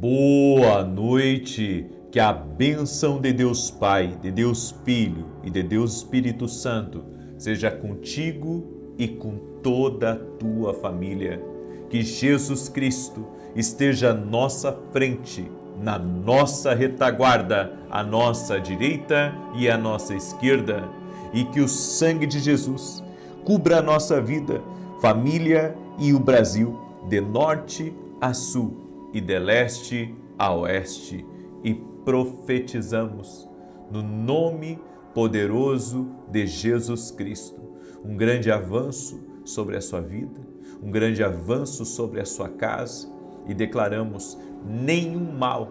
Boa noite, que a bênção de Deus Pai, de Deus Filho e de Deus Espírito Santo seja contigo e com toda a tua família. Que Jesus Cristo esteja à nossa frente, na nossa retaguarda, à nossa direita e à nossa esquerda, e que o sangue de Jesus cubra a nossa vida, família e o Brasil, de norte a sul e de leste a oeste, e profetizamos no nome poderoso de Jesus Cristo um grande avanço sobre a sua vida, um grande avanço sobre a sua casa, e declaramos: nenhum mal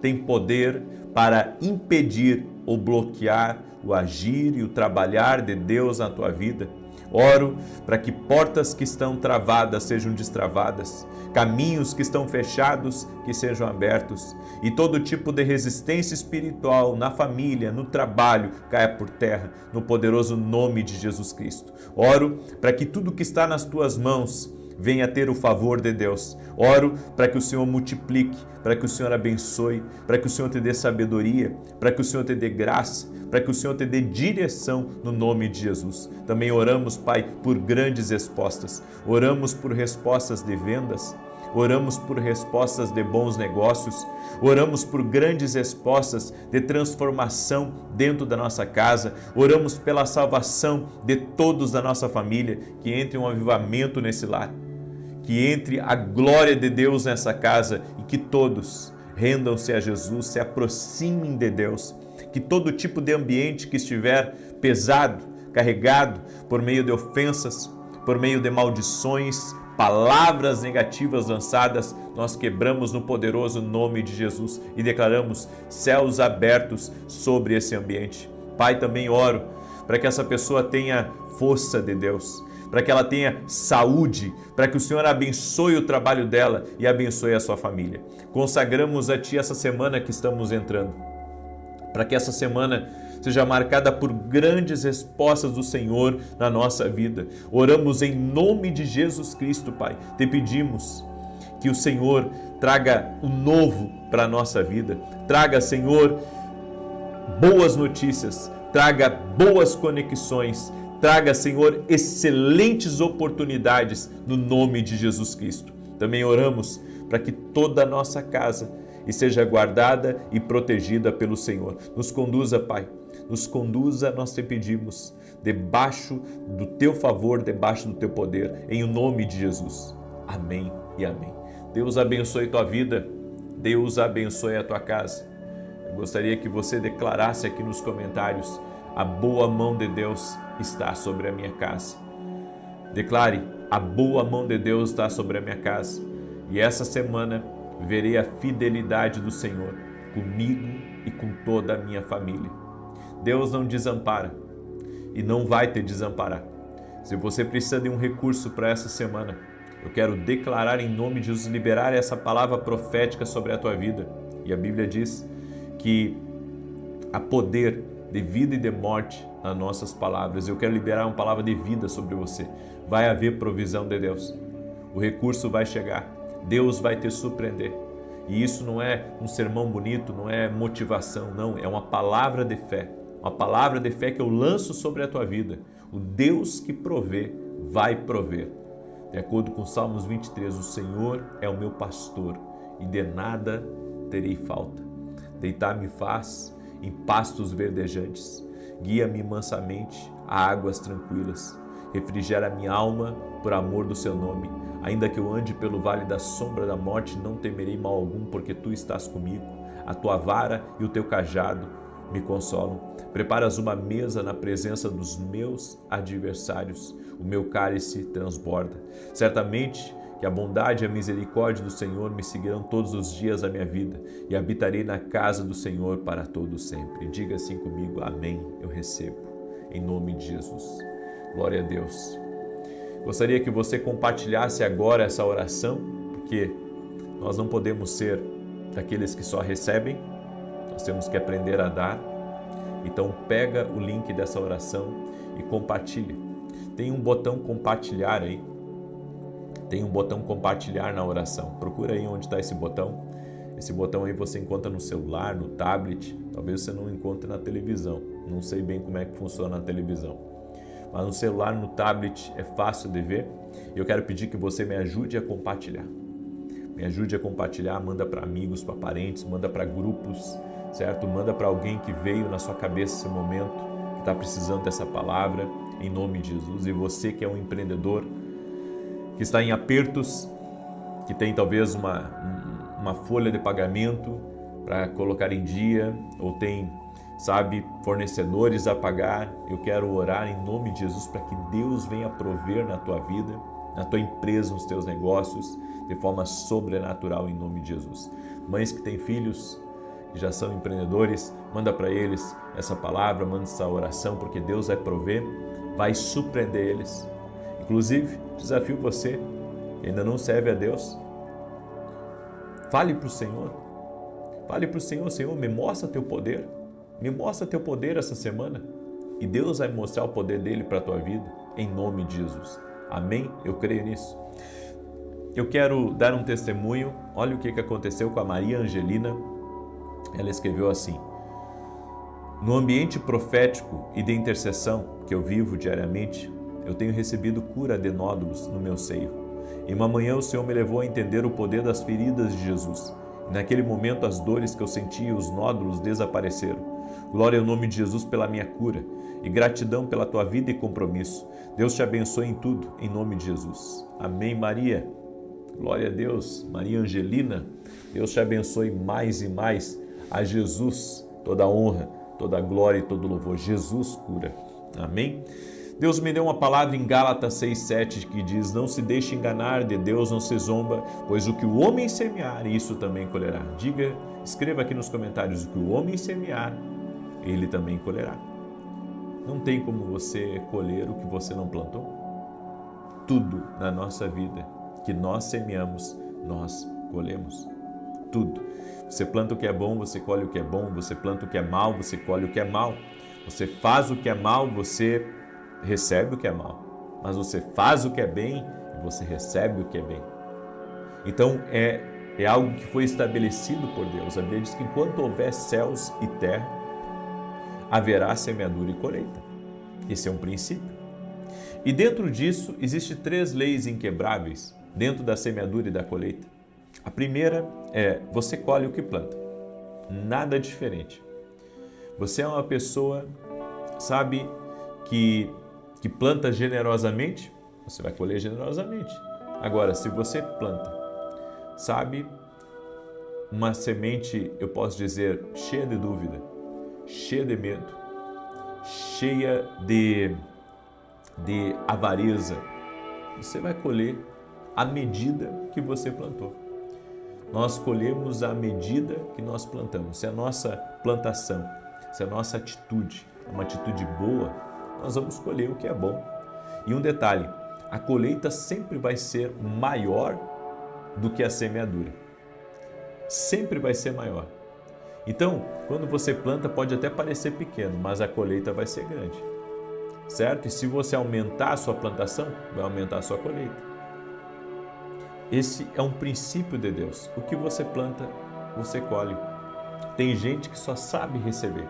tem poder para impedir ou bloquear o agir e o trabalhar de Deus na tua vida. Oro para que portas que estão travadas sejam destravadas, caminhos que estão fechados que sejam abertos, e todo tipo de resistência espiritual na família, no trabalho, caia por terra, no poderoso nome de Jesus Cristo. Oro para que tudo que está nas tuas mãos venha ter o favor de Deus. Oro para que o Senhor multiplique, para que o Senhor abençoe, para que o Senhor te dê sabedoria, para que o Senhor te dê graça, para que o Senhor te dê direção no nome de Jesus. Também oramos, Pai, por grandes respostas. Oramos por respostas de vendas. Oramos por respostas de bons negócios. Oramos por grandes respostas de transformação dentro da nossa casa. Oramos pela salvação de todos da nossa família, que entre um avivamento nesse lar, que entre a glória de Deus nessa casa e que todos rendam-se a Jesus, se aproximem de Deus. Que todo tipo de ambiente que estiver pesado, carregado por meio de ofensas, por meio de maldições, palavras negativas lançadas, nós quebramos no poderoso nome de Jesus e declaramos céus abertos sobre esse ambiente. Pai, também oro para que essa pessoa tenha força de Deus, para que ela tenha saúde, para que o Senhor abençoe o trabalho dela e abençoe a sua família. Consagramos a Ti essa semana que estamos entrando, para que essa semana seja marcada por grandes respostas do Senhor na nossa vida. Oramos em nome de Jesus Cristo, Pai. Te pedimos que o Senhor traga o novo para a nossa vida. Traga, Senhor, boas notícias, traga boas conexões, traga, Senhor, excelentes oportunidades no nome de Jesus Cristo. Também oramos para que toda a nossa casa seja guardada e protegida pelo Senhor. Nos conduza, Pai. Nos conduza, nós te pedimos, debaixo do teu favor, debaixo do teu poder, em o nome de Jesus. Amém e amém. Deus abençoe tua vida, Deus abençoe a tua casa. Eu gostaria que você declarasse aqui nos comentários: a boa mão de Deus está sobre a minha casa. Declare: a boa mão de Deus está sobre a minha casa. E essa semana verei a fidelidade do Senhor comigo e com toda a minha família. Deus não desampara e não vai te desamparar. Se você precisa de um recurso para essa semana, eu quero declarar em nome de Jesus, liberar essa palavra profética sobre a tua vida. E a Bíblia diz que há poder de vida e de morte nas nossas palavras. Eu quero liberar uma palavra de vida sobre você. Vai haver provisão de Deus. O recurso vai chegar. Deus vai te surpreender. E isso não é um sermão bonito, não é motivação, não. É uma palavra de fé. Uma palavra de fé que eu lanço sobre a tua vida. O Deus que provê, vai prover. De acordo com Salmos 23, o Senhor é o meu pastor e de nada terei falta. Deitar-me faz em pastos verdejantes. Guia-me mansamente a águas tranquilas. Refrigera minha alma por amor do seu nome. Ainda que eu ande pelo vale da sombra da morte, não temerei mal algum, porque tu estás comigo. A tua vara e o teu cajado me consolam. Preparas uma mesa na presença dos meus adversários. O meu cálice transborda. Certamente que a bondade e a misericórdia do Senhor me seguirão todos os dias da minha vida, e habitarei na casa do Senhor para todo sempre. Diga assim comigo: amém, eu recebo, em nome de Jesus. Glória a Deus. Gostaria que você compartilhasse agora essa oração, porque nós não podemos ser daqueles que só recebem, nós temos que aprender a dar. Então pega o link dessa oração e compartilha. Tem um botão compartilhar aí. Tem um botão compartilhar na oração. Procura aí onde está esse botão Esse botão aí você encontra no celular, no tablet, talvez você não encontre na televisão. Não sei bem como é que funciona na televisão. Mas no celular, no tablet é fácil de ver. Eu quero pedir que você me ajude a compartilhar. Me ajude a compartilhar, manda para amigos, para parentes, manda para grupos, certo? Manda para alguém que veio na sua cabeça esse momento, que está precisando dessa palavra, em nome de Jesus. E você que é um empreendedor, que está em apertos, que tem talvez uma folha de pagamento para colocar em dia, ou tem, fornecedores a pagar, eu quero orar em nome de Jesus para que Deus venha prover na tua vida, na tua empresa, nos teus negócios, de forma sobrenatural em nome de Jesus. Mães que têm filhos, que já são empreendedores, manda para eles essa palavra, manda essa oração, porque Deus vai prover, vai surpreender eles. Inclusive, desafio você, que ainda não serve a Deus, fale para o Senhor, Senhor, me mostra teu poder, me mostra teu poder essa semana, e Deus vai mostrar o poder dele para a tua vida, em nome de Jesus. Amém? Eu creio nisso. Eu quero dar um testemunho. Olha o que aconteceu com a Maria Angelina. Ela escreveu assim: no ambiente profético e de intercessão que eu vivo diariamente, eu tenho recebido cura de nódulos no meu seio. Em uma manhã o Senhor me levou a entender o poder das feridas de Jesus. E naquele momento as dores que eu sentia, os nódulos desapareceram. Glória ao nome de Jesus pela minha cura e gratidão pela tua vida e compromisso. Deus te abençoe em tudo, em nome de Jesus. Amém, Maria. Glória a Deus. Maria Angelina, Deus te abençoe mais e mais. A Jesus toda a honra, toda a glória e todo louvor. Jesus cura. Amém? Deus me deu uma palavra em Gálatas 6,7 que diz: não se deixe enganar, de Deus não se zomba, pois o que o homem semear, isso também colherá. Escreva aqui nos comentários: o que o homem semear, ele também colherá. Não tem como você colher o que você não plantou. Tudo na nossa vida que nós semeamos, nós colhemos. Tudo. Você planta o que é bom, você colhe o que é bom. Você planta o que é mal, você colhe o que é mal. Você faz o que é mal, você recebe o que é mal. Mas você faz o que é bem e você recebe o que é bem. Então é algo que foi estabelecido por Deus. A Bíblia diz que enquanto houver céus e terra, haverá semeadura e colheita. Esse é um princípio. E dentro disso, existem 3 leis inquebráveis dentro da semeadura e da colheita. A primeira é: você colhe o que planta. Nada diferente. Você é uma pessoa, que planta generosamente, você vai colher generosamente. Agora, se você planta, uma semente, eu posso dizer, cheia de dúvida, cheia de medo, cheia de avareza, você vai colher à medida que você plantou. Nós colhemos à medida que nós plantamos. Se a nossa plantação, se a nossa atitude é uma atitude boa, nós vamos colher o que é bom. E um detalhe, a colheita sempre vai ser maior do que a semeadura. Sempre vai ser maior. Então, quando você planta, pode até parecer pequeno, mas a colheita vai ser grande. Certo? E se você aumentar a sua plantação, vai aumentar a sua colheita. Esse é um princípio de Deus. O que você planta, você colhe. Tem gente que só sabe receber.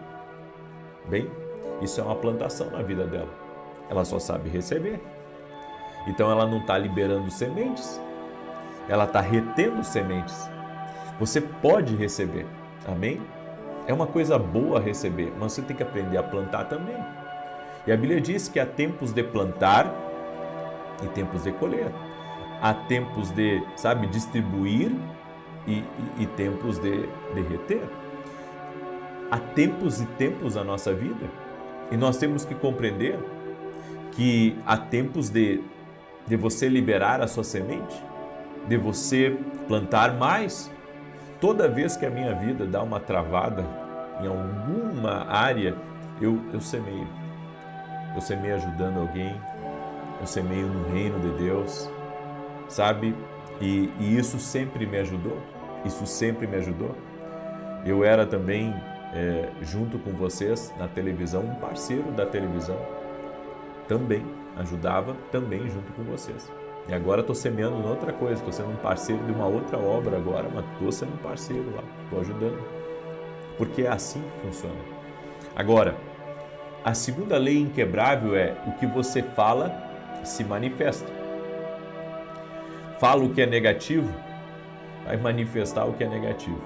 Bem, isso é uma plantação na vida dela. Ela só sabe receber. Então ela não está liberando sementes. Ela está retendo sementes. Você pode receber. Amém? É uma coisa boa receber, mas você tem que aprender a plantar também. E a Bíblia diz que há tempos de plantar e tempos de colher. Há tempos de, distribuir e tempos de reter. Há tempos e tempos na nossa vida e nós temos que compreender que há tempos de você liberar a sua semente, de você plantar mais. Toda vez que a minha vida dá uma travada em alguma área, eu semeio. Eu semeio ajudando alguém, eu semeio no reino de Deus, E isso sempre me ajudou, Eu era também, junto com vocês, na televisão, um parceiro da televisão. Também ajudava, também junto com vocês. E agora estou semeando em outra coisa, estou sendo um parceiro de uma outra obra agora, mas estou sendo um parceiro lá, estou ajudando. Porque é assim que funciona. Agora, a segunda lei inquebrável é: o que você fala se manifesta. Fala o que é negativo, vai manifestar o que é negativo.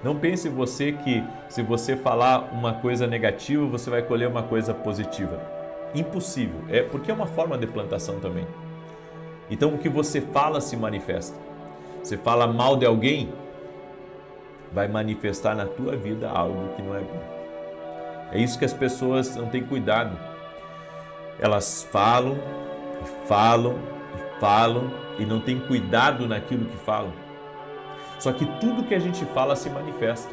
Não pense você que se você falar uma coisa negativa, você vai colher uma coisa positiva. Impossível, porque é uma forma de plantação também. Então o que você fala se manifesta. Você fala mal de alguém, vai manifestar na tua vida algo que não é bom. É isso que as pessoas não têm cuidado. Elas falam e falam e falam e não têm cuidado naquilo que falam. Só que tudo que a gente fala se manifesta.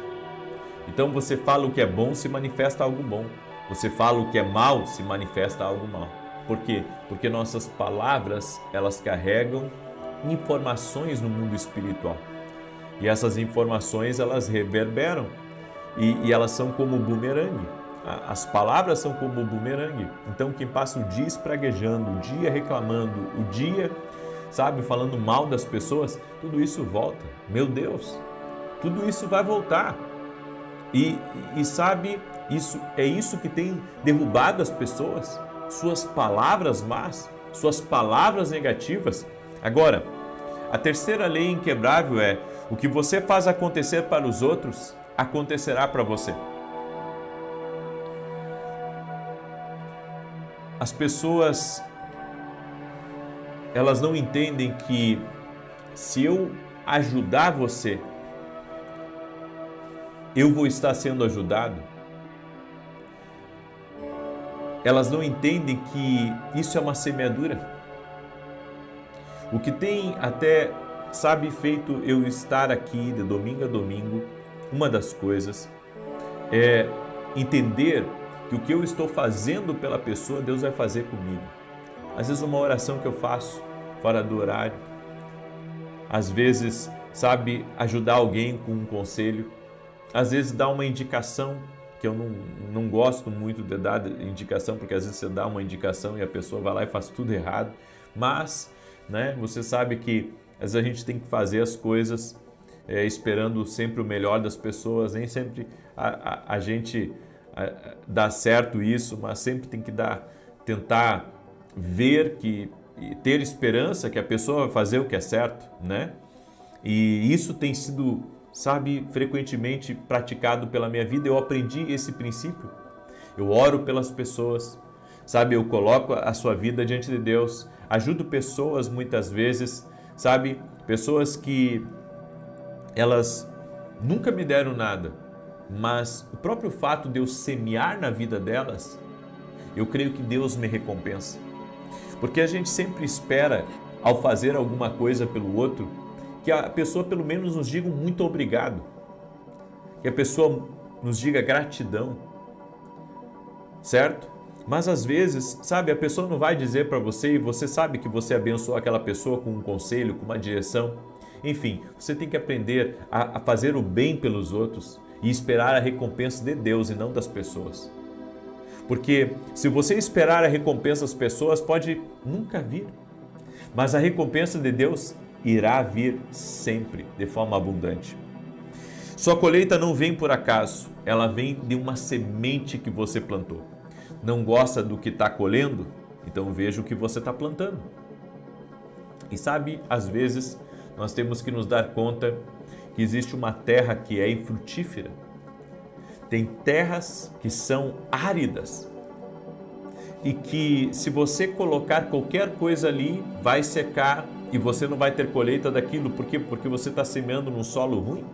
Então você fala o que é bom, se manifesta algo bom. Você fala o que é mal, se manifesta algo mal. Por quê? Porque nossas palavras, elas carregam informações no mundo espiritual. E essas informações, elas reverberam e elas são como bumerangue. As palavras são como bumerangue. Então quem passa o dia espraguejando, o dia reclamando, o dia, falando mal das pessoas, tudo isso volta. Meu Deus, tudo isso vai voltar. E é isso que tem derrubado as pessoas, suas palavras más, suas palavras negativas. Agora, a terceira lei inquebrável é: o que você faz acontecer para os outros, acontecerá para você. As pessoas, elas não entendem que se eu ajudar você, eu vou estar sendo ajudado. Elas não entendem que isso é uma semeadura. O que tem até, feito eu estar aqui de domingo a domingo, uma das coisas é entender que o que eu estou fazendo pela pessoa, Deus vai fazer comigo. Às vezes uma oração que eu faço fora do horário, às vezes, ajudar alguém com um conselho, às vezes dar uma indicação, que eu não gosto muito de dar indicação, porque às vezes você dá uma indicação e a pessoa vai lá e faz tudo errado, mas, você sabe que às vezes a gente tem que fazer as coisas esperando sempre o melhor das pessoas, nem sempre a gente dá certo isso, mas sempre tem que tentar ver e ter esperança que a pessoa vai fazer o que é certo, E isso tem sido, frequentemente praticado pela minha vida. Eu aprendi esse princípio. Eu oro pelas pessoas, eu coloco a sua vida diante de Deus, ajudo pessoas muitas vezes, pessoas que elas nunca me deram nada, mas o próprio fato de eu semear na vida delas, eu creio que Deus me recompensa. Porque a gente sempre espera, ao fazer alguma coisa pelo outro, que a pessoa pelo menos nos diga um muito obrigado, que a pessoa nos diga gratidão, certo? Mas às vezes, a pessoa não vai dizer para você e você sabe que você abençoou aquela pessoa com um conselho, com uma direção. Enfim, você tem que aprender a fazer o bem pelos outros e esperar a recompensa de Deus e não das pessoas. Porque se você esperar a recompensa das pessoas, pode nunca vir. Mas a recompensa de Deus irá vir sempre, de forma abundante. Sua colheita não vem por acaso, ela vem de uma semente que você plantou. Não gosta do que está colhendo? Então veja o que você está plantando. E às vezes nós temos que nos dar conta que existe uma terra que é infrutífera. Tem terras que são áridas e que se você colocar qualquer coisa ali, vai secar e você não vai ter colheita daquilo. Por quê? Porque você está semeando num solo ruim.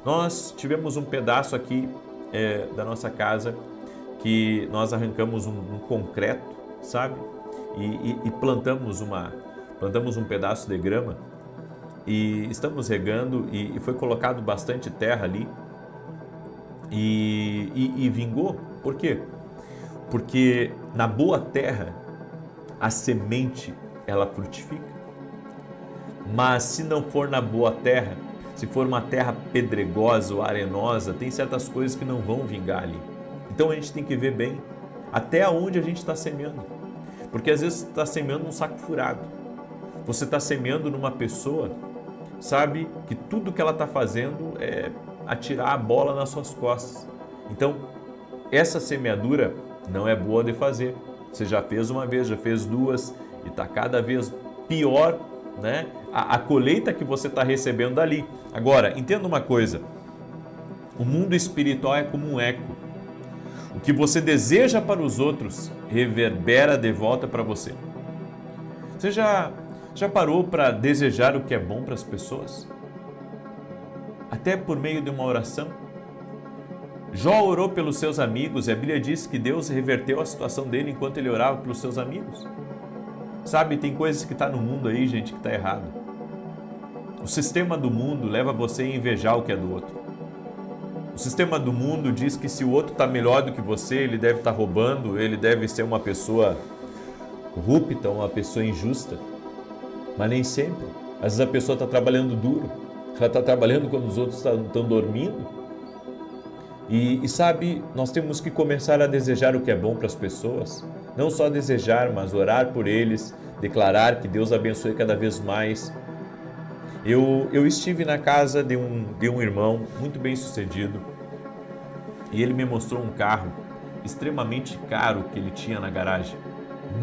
Nós tivemos um pedaço aqui da nossa casa que nós arrancamos um concreto, e plantamos um pedaço de grama e estamos regando e foi colocado bastante terra ali e vingou. Por quê? Porque na boa terra a semente ela frutifica. Mas se não for na boa terra, se for uma terra pedregosa ou arenosa, tem certas coisas que não vão vingar ali. Então a gente tem que ver bem até onde a gente está semeando. Porque às vezes está semeando um saco furado. você está semeando numa pessoa, sabe, que tudo que ela está fazendo é atirar a bola nas suas costas. Então, essa semeadura não é boa de fazer. Você já fez uma vez, já fez duas e está cada vez pior, né? A colheita que você está recebendo dali. Agora, entenda uma coisa, o mundo espiritual é como um eco. O que você deseja para os outros reverbera de volta para você. Você já parou para desejar o que é bom para as pessoas? Até por meio de uma oração? Jó orou pelos seus amigos e a Bíblia diz que Deus reverteu a situação dele enquanto ele orava pelos seus amigos. Sabe, tem coisas que está no mundo aí, gente, que está errado. O sistema do mundo leva você a invejar o que é do outro. O sistema do mundo diz que se o outro está melhor do que você, ele deve estar roubando, ele deve ser uma pessoa corrupta, uma pessoa injusta. Mas nem sempre. Às vezes a pessoa está trabalhando duro, ela está trabalhando quando os outros estão dormindo. E sabe, nós temos que começar a desejar o que é bom para as pessoas. Não só desejar, mas orar por eles, declarar que Deus abençoe cada vez mais. Eu estive na casa de um irmão muito bem sucedido e ele me mostrou um carro extremamente caro que ele tinha na garagem.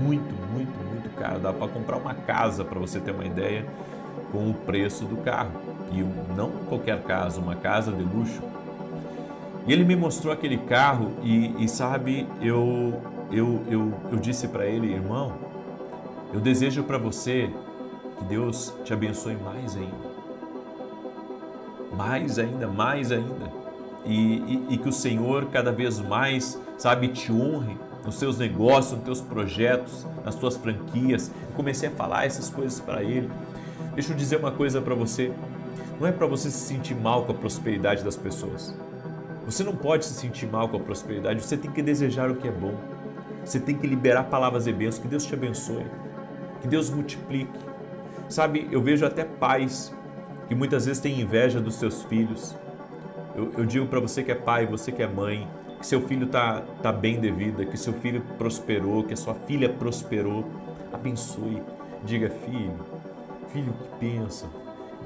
Muito, muito, muito caro. Dá para comprar uma casa, para você ter uma ideia, com o preço do carro. E não qualquer casa, uma casa de luxo. E ele me mostrou aquele carro e sabe, eu disse para ele, irmão, eu desejo para você que Deus te abençoe mais ainda. Mais ainda, mais ainda. E que o Senhor cada vez mais, sabe, te honre nos seus negócios, nos teus projetos, nas tuas franquias. Eu comecei a falar essas coisas para ele. Deixa eu dizer uma coisa para você. Não é para você se sentir mal com a prosperidade das pessoas. Você não pode se sentir mal com a prosperidade, você tem que desejar o que é bom. Você tem que liberar palavras e bênçãos, que Deus te abençoe, que Deus multiplique. Sabe, eu vejo até pais que muitas vezes têm inveja dos seus filhos. Eu digo para você que é pai, você que é mãe, que seu filho tá bem de vida, que seu filho prosperou, que a sua filha prosperou. Abençoe, diga, filho que bênção,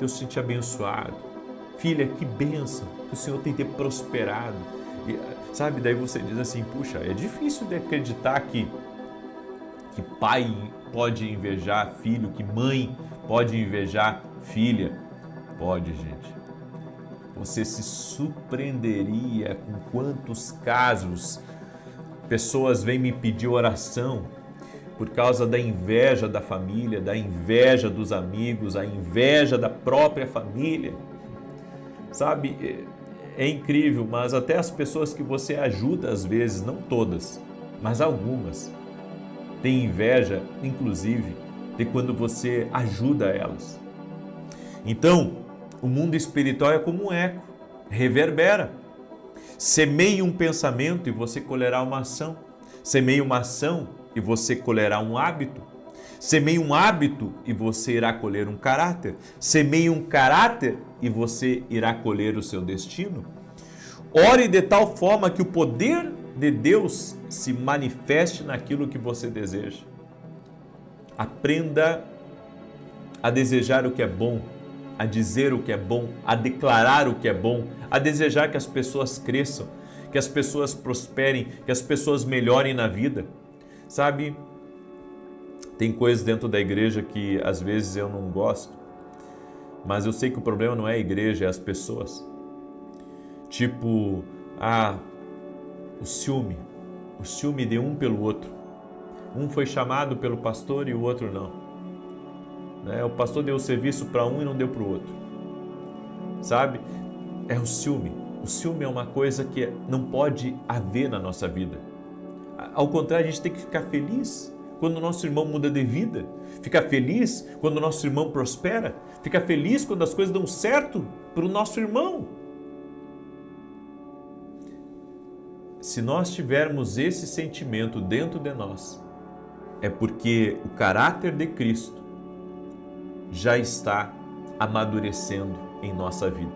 Deus tem te abençoado. Filha, que bênção, que o Senhor tem te prosperado. E, sabe, daí você diz assim, puxa, é difícil de acreditar que pai pode invejar filho, que mãe pode invejar filha. Pode, gente. Você se surpreenderia com quantos casos pessoas vêm me pedir oração por causa da inveja da família, da inveja dos amigos, a inveja da própria família. Sabe, é incrível, mas até as pessoas que você ajuda às vezes, não todas, mas algumas, têm inveja, inclusive, de quando você ajuda elas. Então, o mundo espiritual é como um eco, reverbera. Semeie um pensamento e você colherá uma ação. Semeie uma ação e você colherá um hábito. Semeie um hábito e você irá colher um caráter. Semeie um caráter e você irá colher o seu destino. Ore de tal forma que o poder de Deus se manifeste naquilo que você deseja. Aprenda a desejar o que é bom, a dizer o que é bom, a declarar o que é bom, a desejar que as pessoas cresçam, que as pessoas prosperem, que as pessoas melhorem na vida. Sabe, tem coisas dentro da igreja que às vezes eu não gosto, mas eu sei que o problema não é a igreja, é as pessoas. Tipo, o ciúme de um pelo outro. Um foi chamado pelo pastor e o outro não. O pastor deu o serviço para um e não deu para o outro. Sabe? É o ciúme. O ciúme é uma coisa que não pode haver na nossa vida. Ao contrário, a gente tem que ficar feliz quando o nosso irmão muda de vida. Ficar feliz quando o nosso irmão prospera. Ficar feliz quando as coisas dão certo para o nosso irmão. Se nós tivermos esse sentimento dentro de nós, é porque o caráter de Cristo já está amadurecendo em nossa vida.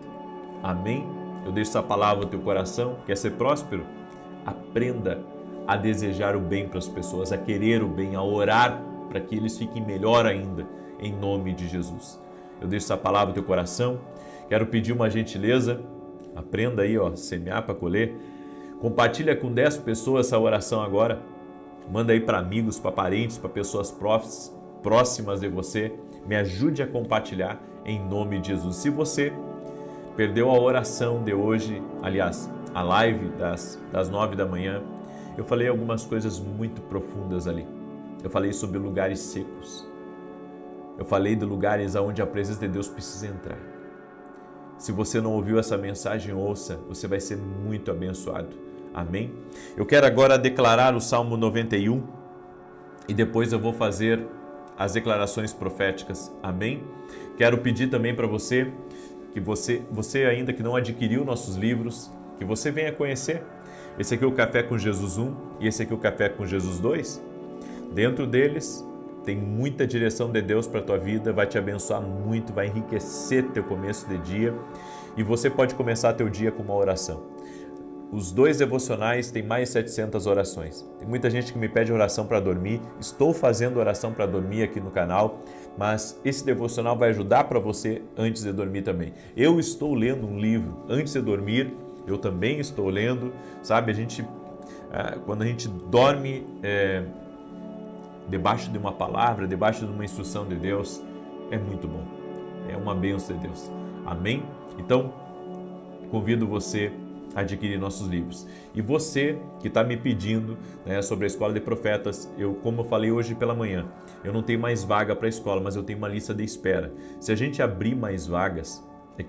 Amém? Eu deixo essa palavra no teu coração. Quer ser próspero? Aprenda a desejar o bem para as pessoas, a querer o bem, a orar para que eles fiquem melhor ainda. em nome de Jesus. Eu deixo essa palavra no teu coração. Quero pedir uma gentileza, aprenda aí, semear para colher. Compartilha com 10 pessoas essa oração agora. Manda aí para amigos, para parentes, para pessoas próximas de você. Me ajude a compartilhar em nome de Jesus. Se você perdeu a oração de hoje, aliás, a live das 9 da manhã, eu falei algumas coisas muito profundas ali. Eu falei sobre lugares secos. Eu falei de lugares onde a presença de Deus precisa entrar. Se você não ouviu essa mensagem, ouça, você vai ser muito abençoado. Amém? Eu quero agora declarar o Salmo 91 e depois eu vou fazer as declarações proféticas. Amém? Quero pedir também para você, que você ainda que não adquiriu nossos livros, que você venha conhecer. Esse aqui é o Café com Jesus 1 e esse aqui é o Café com Jesus 2. Dentro deles tem muita direção de Deus para a tua vida, vai te abençoar muito, vai enriquecer teu começo de dia e você pode começar teu dia com uma oração. Os 2 devocionais têm mais de 700 orações. Tem muita gente que me pede oração para dormir. Estou fazendo oração para dormir aqui no canal, mas esse devocional vai ajudar para você antes de dormir também. Eu estou lendo um livro antes de dormir, eu também estou lendo, sabe? Quando a gente dorme debaixo de uma palavra, debaixo de uma instrução de Deus, é muito bom. É uma bênção de Deus. Amém? Então, convido você adquirir nossos livros. E você que está me pedindo sobre a Escola de Profetas, como eu falei hoje pela manhã, eu não tenho mais vaga para a escola, mas eu tenho uma lista de espera. Se a gente abrir mais vagas,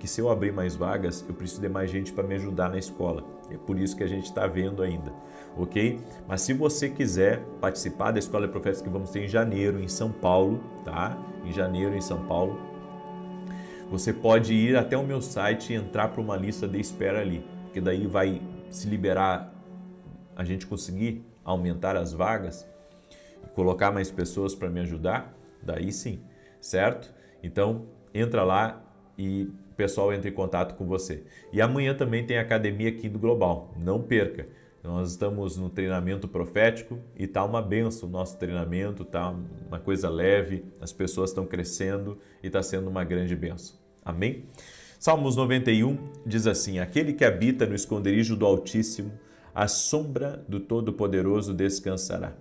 se eu abrir mais vagas, eu preciso de mais gente para me ajudar na escola. É por isso que a gente está vendo ainda, ok? Mas se você quiser participar da Escola de Profetas que vamos ter em janeiro em São Paulo, tá? Em janeiro em São Paulo, você pode ir até o meu site e entrar para uma lista de espera ali. Porque daí vai se liberar, a gente conseguir aumentar as vagas e colocar mais pessoas para me ajudar, daí sim, certo? Então, entra lá e o pessoal entra em contato com você. E amanhã também tem a academia aqui do Global, não perca. Nós estamos no treinamento profético e está uma benção o nosso treinamento, está uma coisa leve, as pessoas estão crescendo e está sendo uma grande benção. Amém? Salmos 91 diz assim: aquele que habita no esconderijo do Altíssimo, à sombra do Todo-Poderoso descansará.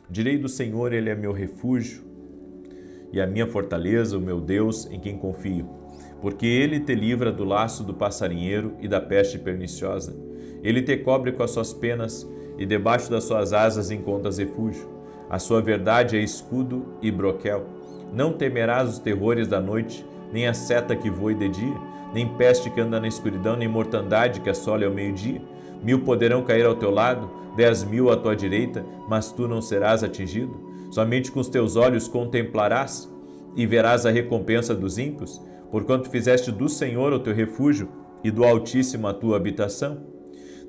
Direi do Senhor, Ele é meu refúgio e a minha fortaleza, o meu Deus, em quem confio. Porque Ele te livra do laço do passarinheiro e da peste perniciosa. Ele te cobre com as suas penas e debaixo das suas asas encontras refúgio. A sua verdade é escudo e broquel. Não temerás os terrores da noite, nem a seta que voe de dia, nem peste que anda na escuridão, nem mortandade que assole ao meio-dia. 1000 poderão cair ao teu lado, 10.000 à tua direita, mas tu não serás atingido. Somente com os teus olhos contemplarás e verás a recompensa dos ímpios, porquanto fizeste do Senhor o teu refúgio e do Altíssimo a tua habitação.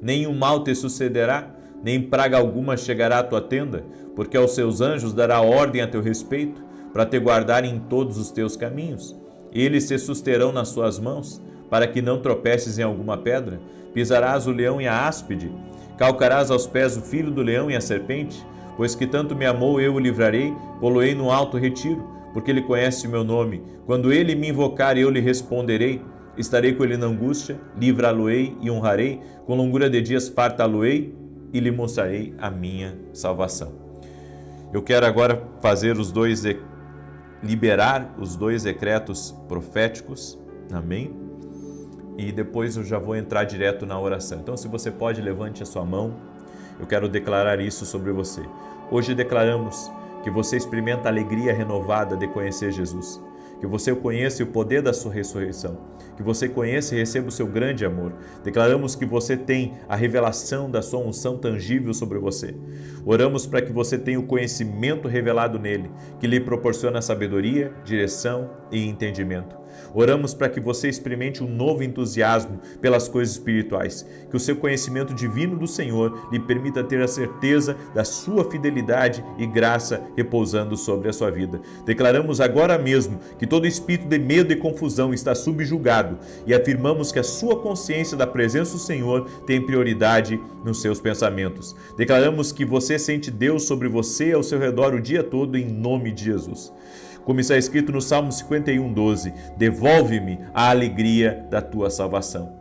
Nenhum mal te sucederá, nem praga alguma chegará à tua tenda, porque aos seus anjos dará ordem a teu respeito, para te guardarem em todos os teus caminhos. Eles te susterão nas suas mãos, para que não tropeces em alguma pedra. Pisarás o leão e a áspide, calcarás aos pés o filho do leão e a serpente. Pois que tanto me amou, eu o livrarei, pô-lo-ei no alto retiro, porque ele conhece o meu nome. Quando ele me invocar, eu lhe responderei. Estarei com ele na angústia, livrá-lo-ei e honrarei. Com longura de dias fartá-lo-ei e lhe mostrarei a minha salvação. Eu quero agora liberar os 2 decretos proféticos, amém? E depois eu já vou entrar direto na oração. Então, se você pode, levante a sua mão. Eu quero declarar isso sobre você. Hoje declaramos que você experimenta a alegria renovada de conhecer Jesus, que você conheça o poder da sua ressurreição, que você conheça e receba o seu grande amor. Declaramos que você tem a revelação da sua unção tangível sobre você. Oramos para que você tenha o conhecimento revelado nele, que lhe proporciona sabedoria, direção e entendimento. Oramos para que você experimente um novo entusiasmo pelas coisas espirituais, que o seu conhecimento divino do Senhor lhe permita ter a certeza da sua fidelidade e graça repousando sobre a sua vida. Declaramos agora mesmo que todo espírito de medo e confusão está subjugado e afirmamos que a sua consciência da presença do Senhor tem prioridade nos seus pensamentos. Declaramos que você sente Deus sobre você e ao seu redor o dia todo em nome de Jesus. como está escrito no Salmo 51:12, devolve-me a alegria da tua salvação.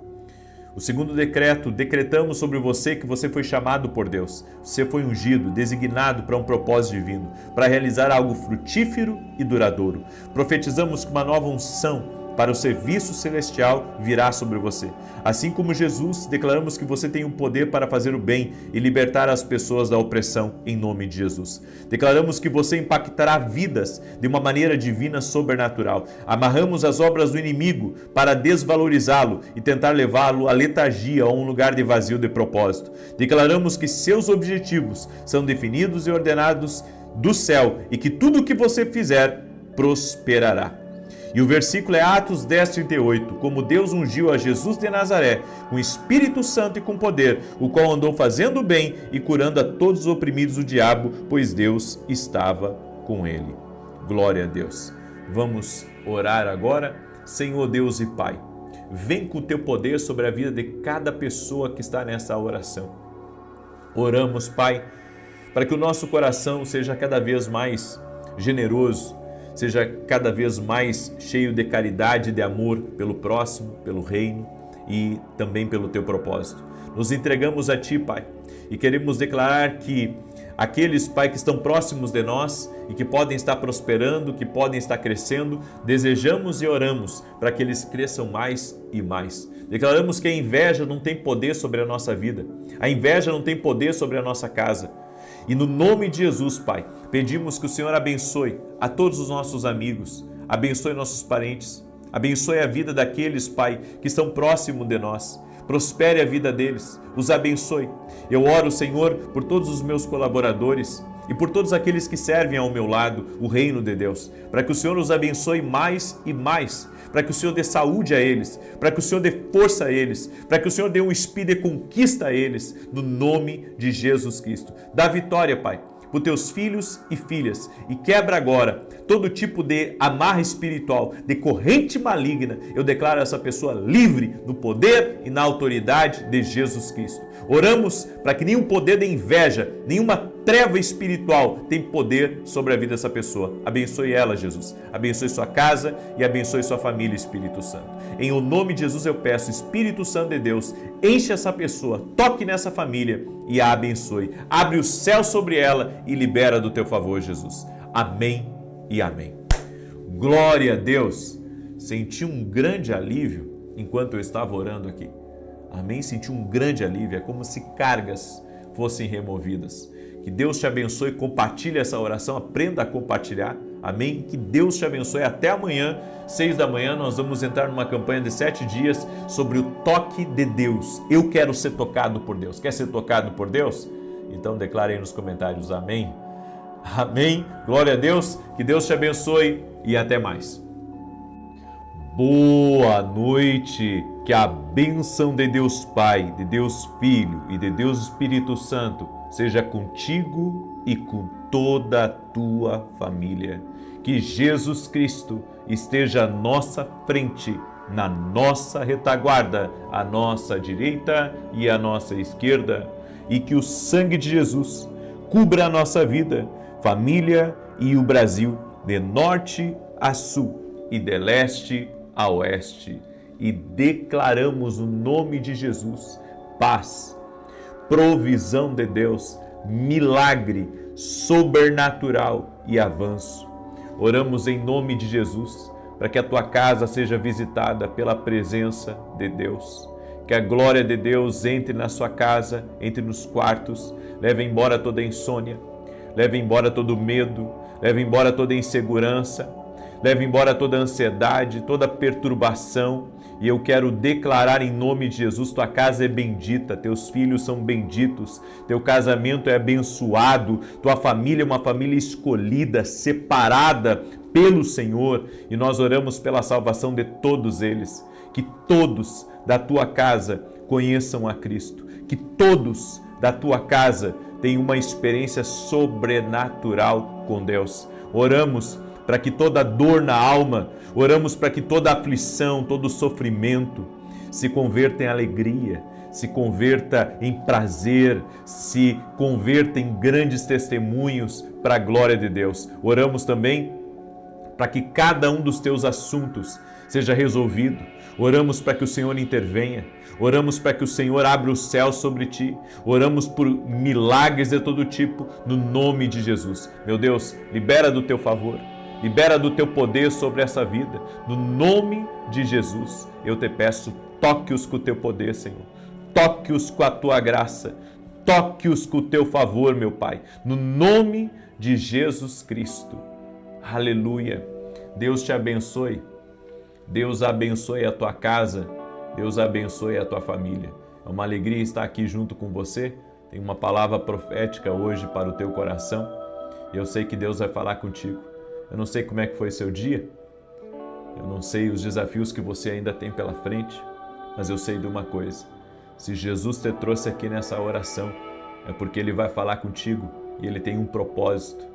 O segundo decreto, decretamos sobre você que você foi chamado por Deus. Você foi ungido, designado para um propósito divino, para realizar algo frutífero e duradouro. Profetizamos que uma nova unção para o serviço celestial virá sobre você. Assim como Jesus, declaramos que você tem o poder para fazer o bem e libertar as pessoas da opressão em nome de Jesus. Declaramos que você impactará vidas de uma maneira divina sobrenatural. Amarramos as obras do inimigo para desvalorizá-lo e tentar levá-lo à letargia ou a um lugar de vazio de propósito. Declaramos que seus objetivos são definidos e ordenados do céu e que tudo o que você fizer prosperará. E o versículo é Atos 10:38, como Deus ungiu a Jesus de Nazaré com Espírito Santo e com poder, o qual andou fazendo o bem e curando a todos os oprimidos do diabo, pois Deus estava com ele. Glória a Deus. Vamos orar agora. Senhor Deus e Pai, vem com o teu poder sobre a vida de cada pessoa que está nessa oração. Oramos, Pai, para que o nosso coração seja cada vez mais generoso, seja cada vez mais cheio de caridade e de amor pelo próximo, pelo reino e também pelo teu propósito. Nos entregamos a Ti, Pai, e queremos declarar que aqueles, Pai, que estão próximos de nós e que podem estar prosperando, que podem estar crescendo, desejamos e oramos para que eles cresçam mais e mais. Declaramos que a inveja não tem poder sobre a nossa vida, a inveja não tem poder sobre a nossa casa. E no nome de Jesus, Pai, pedimos que o Senhor abençoe a todos os nossos amigos, abençoe nossos parentes, abençoe a vida daqueles, Pai, que estão próximos de nós. Prospere a vida deles, os abençoe. Eu oro, Senhor, por todos os meus colaboradores e por todos aqueles que servem ao meu lado, o reino de Deus, para que o Senhor os abençoe mais e mais, para que o Senhor dê saúde a eles, para que o Senhor dê força a eles, para que o Senhor dê um espírito de conquista a eles, no nome de Jesus Cristo. Dá vitória, Pai, por teus filhos e filhas, e quebra agora todo tipo de amarra espiritual, de corrente maligna. Eu declaro essa pessoa livre no poder e na autoridade de Jesus Cristo. Oramos para que nenhum poder de inveja, nenhuma treva espiritual tem poder sobre a vida dessa pessoa. Abençoe ela, Jesus. Abençoe sua casa e abençoe sua família, Espírito Santo. Em o nome de Jesus eu peço, Espírito Santo de Deus, enche essa pessoa, toque nessa família e a abençoe. Abre o céu sobre ela e libera do teu favor, Jesus. Amém e amém. Glória a Deus. Senti um grande alívio enquanto eu estava orando aqui. Amém? Senti um grande alívio. É como se cargas fossem removidas. Que Deus te abençoe. Compartilhe essa oração. Aprenda a compartilhar. Amém? Que Deus te abençoe. Até amanhã, 6 da manhã, nós vamos entrar numa campanha de 7 dias sobre o toque de Deus. Eu quero ser tocado por Deus. Quer ser tocado por Deus? Então declare aí nos comentários. Amém? Amém. Glória a Deus. Que Deus te abençoe e até mais. Boa noite. Que a bênção de Deus Pai, de Deus Filho e de Deus Espírito Santo seja contigo e com toda a tua família. Que Jesus Cristo esteja à nossa frente, na nossa retaguarda, à nossa direita e à nossa esquerda. E que o sangue de Jesus cubra a nossa vida, família e o Brasil, de norte a sul e de leste a oeste. E declaramos no nome de Jesus paz, provisão de Deus, milagre sobrenatural e avanço. Oramos em nome de Jesus para que a tua casa seja visitada pela presença de Deus. Que a glória de Deus entre na sua casa, entre nos quartos, leve embora toda insônia, leve embora todo medo, leve embora toda insegurança, leve embora toda ansiedade, toda perturbação. E eu quero declarar em nome de Jesus, tua casa é bendita, teus filhos são benditos, teu casamento é abençoado, tua família é uma família escolhida, separada pelo Senhor. E nós oramos pela salvação de todos eles, que todos da tua casa conheçam a Cristo, que todos da tua casa tenham uma experiência sobrenatural com Deus. Oramos para que toda dor na alma, oramos para que toda aflição, todo sofrimento se converta em alegria, se converta em prazer, se converta em grandes testemunhos para a glória de Deus. Oramos também para que cada um dos teus assuntos seja resolvido. Oramos para que o Senhor intervenha. Oramos para que o Senhor abra o céu sobre ti. Oramos por milagres de todo tipo, no nome de Jesus. Meu Deus, libera do teu favor, libera do teu poder sobre essa vida. No nome de Jesus, eu te peço, toque-os com o teu poder, Senhor. Toque-os com a tua graça. Toque-os com o teu favor, meu Pai. No nome de Jesus Cristo. Aleluia. Deus te abençoe. Deus abençoe a tua casa. Deus abençoe a tua família. É uma alegria estar aqui junto com você. Tem uma palavra profética hoje para o teu coração. E eu sei que Deus vai falar contigo. Eu não sei como é que foi seu dia. Eu não sei os desafios que você ainda tem pela frente. Mas eu sei de uma coisa. Se Jesus te trouxe aqui nessa oração, é porque Ele vai falar contigo e Ele tem um propósito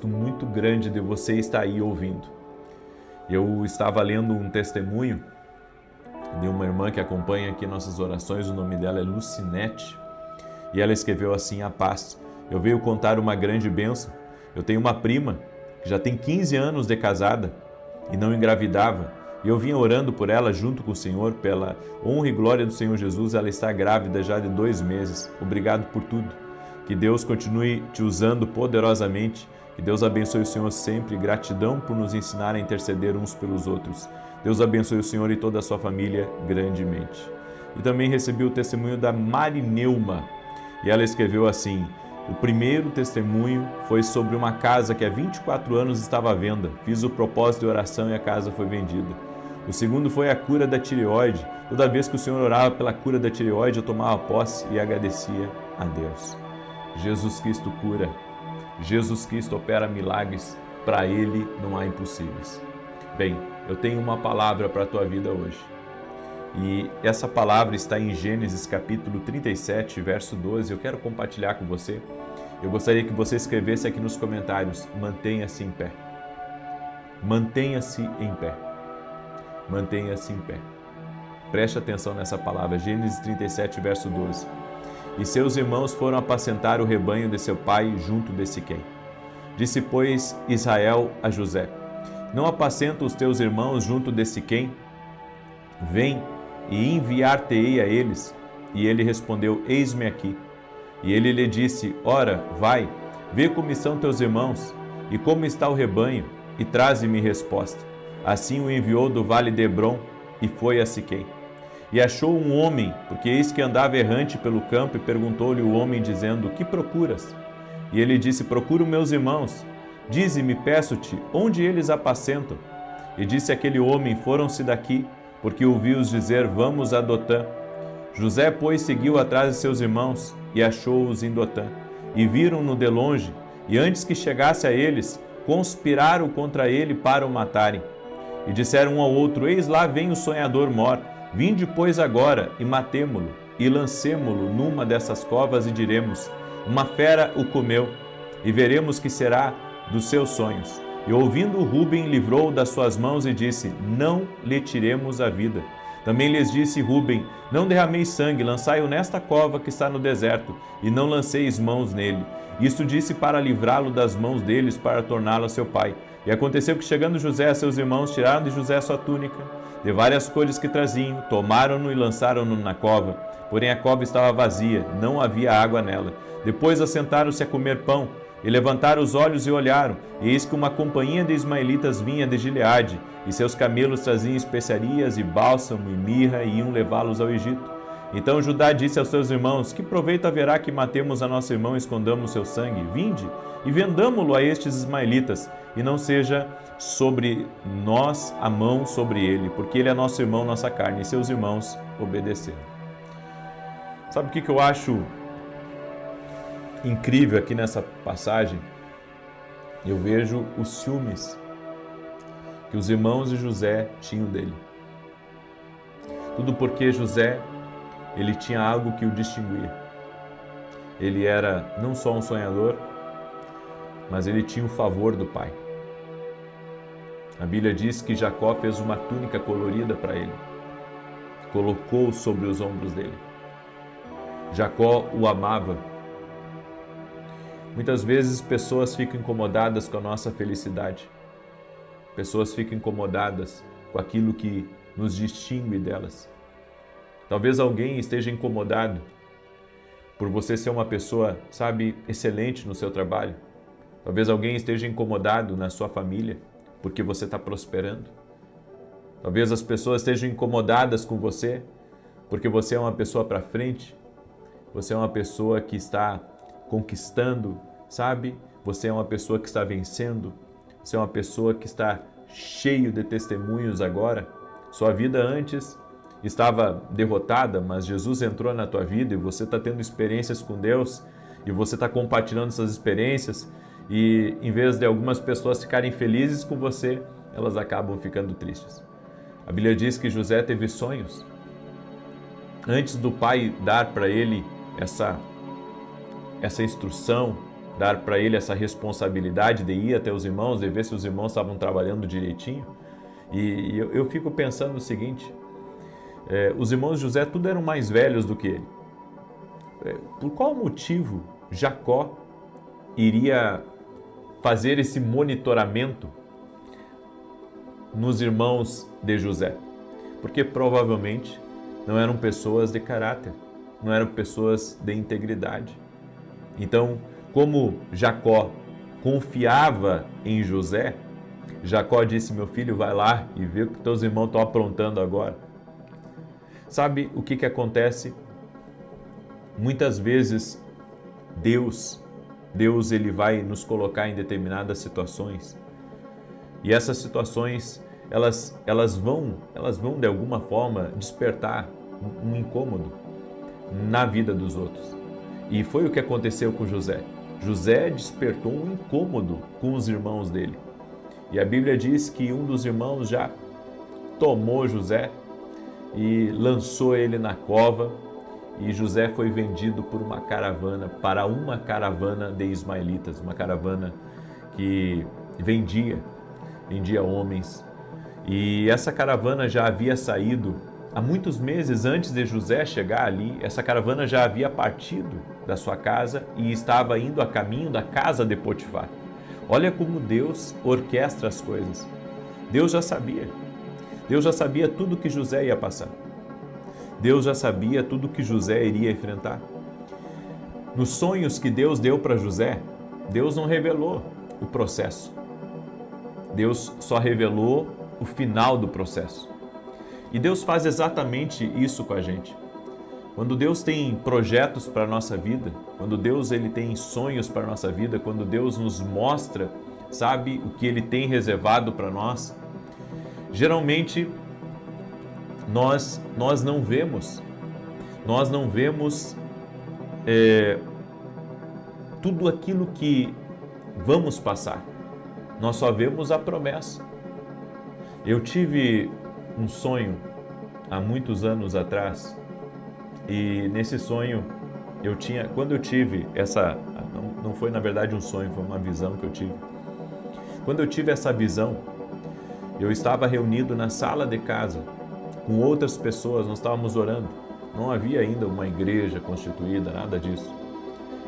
muito grande de você estar aí ouvindo. Eu estava lendo um testemunho de uma irmã que acompanha aqui nossas orações, o nome dela é Lucinete, e ela escreveu assim: a paz. Eu venho contar uma grande bênção. Eu tenho uma prima que já tem 15 anos de casada e não engravidava, e eu vinha orando por ela junto com o Senhor, pela honra e glória do Senhor Jesus. Ela está grávida já de 2 meses. Obrigado por tudo. Que Deus continue te usando poderosamente. Que Deus abençoe o Senhor sempre. Gratidão por nos ensinar a interceder uns pelos outros. Deus abençoe o Senhor e toda a sua família grandemente. E também recebi o testemunho da Marineuma. E ela escreveu assim: o primeiro testemunho foi sobre uma casa que há 24 anos estava à venda. Fiz o propósito de oração e a casa foi vendida. O segundo foi a cura da tireoide. Toda vez que o Senhor orava pela cura da tireoide, eu tomava posse e agradecia a Deus. Jesus Cristo cura. Jesus Cristo opera milagres. Para Ele não há impossíveis. Bem, eu tenho uma palavra para a tua vida hoje. E essa palavra está em Gênesis capítulo 37, verso 12. Eu quero compartilhar com você. Eu gostaria que você escrevesse aqui nos comentários: mantenha-se em pé. Mantenha-se em pé. Mantenha-se em pé. Preste atenção nessa palavra. Gênesis 37, verso 12. E seus irmãos foram apacentar o rebanho de seu pai junto de Siquém. Disse, pois, Israel a José: não apacenta os teus irmãos junto de Siquém? Vem e enviar-te-ei a eles. E ele respondeu: eis-me aqui. E ele lhe disse: ora, vai, vê como estão teus irmãos, e como está o rebanho, e traze-me resposta. Assim o enviou do vale de Hebrom, e foi a Siquém. E achou um homem, porque eis que andava errante pelo campo, e perguntou-lhe o homem, dizendo: que procuras? E ele disse: procuro meus irmãos. Dize-me, peço-te, onde eles apacentam? E disse aquele homem: foram-se daqui, porque ouviu-os dizer: vamos a Dotã. José, pois, seguiu atrás de seus irmãos, e achou-os em Dotã. E viram-no de longe, e antes que chegasse a eles, conspiraram contra ele para o matarem. E disseram um ao outro: eis lá vem o sonhador mor. Vinde, pois, agora, e matemo-lo, e lancemo-lo numa dessas covas, e diremos: uma fera o comeu, e veremos que será dos seus sonhos. E ouvindo, Rúben livrou-o das suas mãos e disse: não lhe tiremos a vida. Também lhes disse Rúben: não derrameis sangue, lançai-o nesta cova que está no deserto, e não lanceis mãos nele. Isto disse para livrá-lo das mãos deles, para torná-lo a seu pai. E aconteceu que, chegando José a seus irmãos, tiraram de José sua túnica, de várias cores que traziam, tomaram-no e lançaram-no na cova. Porém a cova estava vazia, não havia água nela. Depois assentaram-se a comer pão, e levantaram os olhos e olharam, e eis que uma companhia de ismaelitas vinha de Gileade, e seus camelos traziam especiarias e bálsamo e mirra, e iam levá-los ao Egito. Então Judá disse aos seus irmãos: que proveito haverá que matemos a nosso irmão e escondamos seu sangue? Vinde e vendamo-lo a estes ismaelitas, e não seja sobre nós a mão sobre ele, porque ele é nosso irmão, nossa carne. E seus irmãos obedeceram. Sabe o que eu acho incrível aqui nessa passagem? Eu vejo os ciúmes que os irmãos de José tinham dele. Tudo porque José, ele tinha algo que o distinguia. Ele era não só um sonhador, mas ele tinha o favor do pai. A Bíblia diz que Jacó fez uma túnica colorida para ele, colocou sobre os ombros dele. Jacó o amava. Muitas vezes pessoas ficam incomodadas com a nossa felicidade. pessoas ficam incomodadas com aquilo que nos distingue delas. Talvez alguém esteja incomodado por você ser uma pessoa, sabe, excelente no seu trabalho. Talvez alguém esteja incomodado na sua família porque você está prosperando. Talvez as pessoas estejam incomodadas com você porque você é uma pessoa para frente. Você é uma pessoa que está conquistando, sabe? Você é uma pessoa que está vencendo. Você é uma pessoa que está cheio de testemunhos agora. Sua vida antes estava derrotada, mas Jesus entrou na tua vida e você está tendo experiências com Deus e você está compartilhando essas experiências e em vez de algumas pessoas ficarem felizes com você, elas acabam ficando tristes. A Bíblia diz que José teve sonhos. Antes do pai dar para ele essa instrução, dar para ele essa responsabilidade de ir até os irmãos, de ver se os irmãos estavam trabalhando direitinho. E eu fico pensando o seguinte, os irmãos de José tudo eram mais velhos do que ele. Por qual motivo Jacó iria fazer esse monitoramento nos irmãos de José? Porque provavelmente não eram pessoas de caráter, não eram pessoas de integridade. Então, como Jacó confiava em José, Jacó disse: meu filho, vai lá e vê o que teus irmãos estão aprontando agora. Sabe o que acontece? Muitas vezes Deus ele vai nos colocar em determinadas situações e essas situações elas vão de alguma forma despertar um incômodo na vida dos outros. E foi o que aconteceu com José. José despertou um incômodo com os irmãos dele. E a Bíblia diz que um dos irmãos já tomou José e lançou ele na cova, e José foi vendido por uma caravana, para uma caravana de ismaelitas, uma caravana que vendia homens. E essa caravana já havia saído há muitos meses antes de José chegar ali. Essa caravana já havia partido da sua casa e estava indo a caminho da casa de Potifar. Olha como Deus orquestra as coisas. Deus já sabia. Deus já sabia tudo que José ia passar. Deus já sabia tudo que José iria enfrentar. Nos sonhos que Deus deu para José, Deus não revelou o processo. Deus só revelou o final do processo. E Deus faz exatamente isso com a gente. Quando Deus tem projetos para a nossa vida, quando Deus ele tem sonhos para a nossa vida, quando Deus nos mostra, sabe, o que Ele tem reservado para nós, geralmente nós não vemos tudo aquilo que vamos passar. Nós só vemos a promessa. Eu tive um sonho há muitos anos atrás e nesse sonho quando eu tive não foi na verdade um sonho, foi uma visão que eu tive. Quando eu tive essa visão, eu estava reunido na sala de casa com outras pessoas, nós estávamos orando. Não havia ainda uma igreja constituída, nada disso.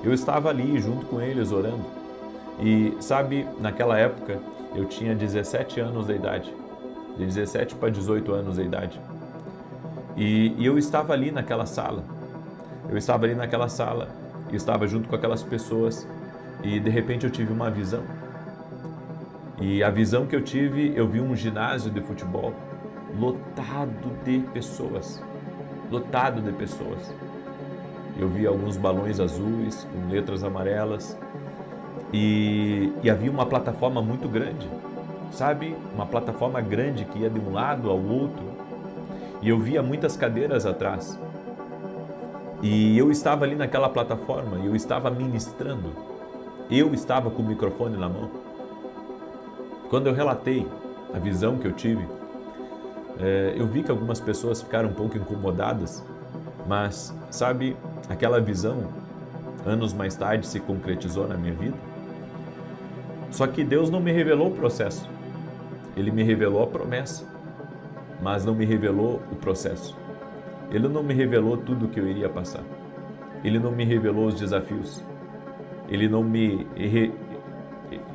Eu estava ali junto com eles orando. E sabe, naquela época eu tinha 17 anos de idade, de 17 para 18 anos de idade. E eu estava ali naquela sala. Eu estava junto com aquelas pessoas e de repente eu tive uma visão. E a visão que eu tive, eu vi um ginásio de futebol lotado de pessoas. Eu vi alguns balões azuis com letras amarelas e havia uma plataforma muito grande, sabe? Uma plataforma grande que ia de um lado ao outro e eu via muitas cadeiras atrás. E eu estava ali naquela plataforma e eu estava ministrando. Eu estava com o microfone na mão. Quando eu relatei a visão que eu tive, eu vi que algumas pessoas ficaram um pouco incomodadas, mas, sabe, aquela visão, anos mais tarde, se concretizou na minha vida. Só que Deus não me revelou o processo. Ele me revelou a promessa, mas não me revelou o processo. Ele não me revelou tudo o que eu iria passar. Ele não me revelou os desafios. Ele não me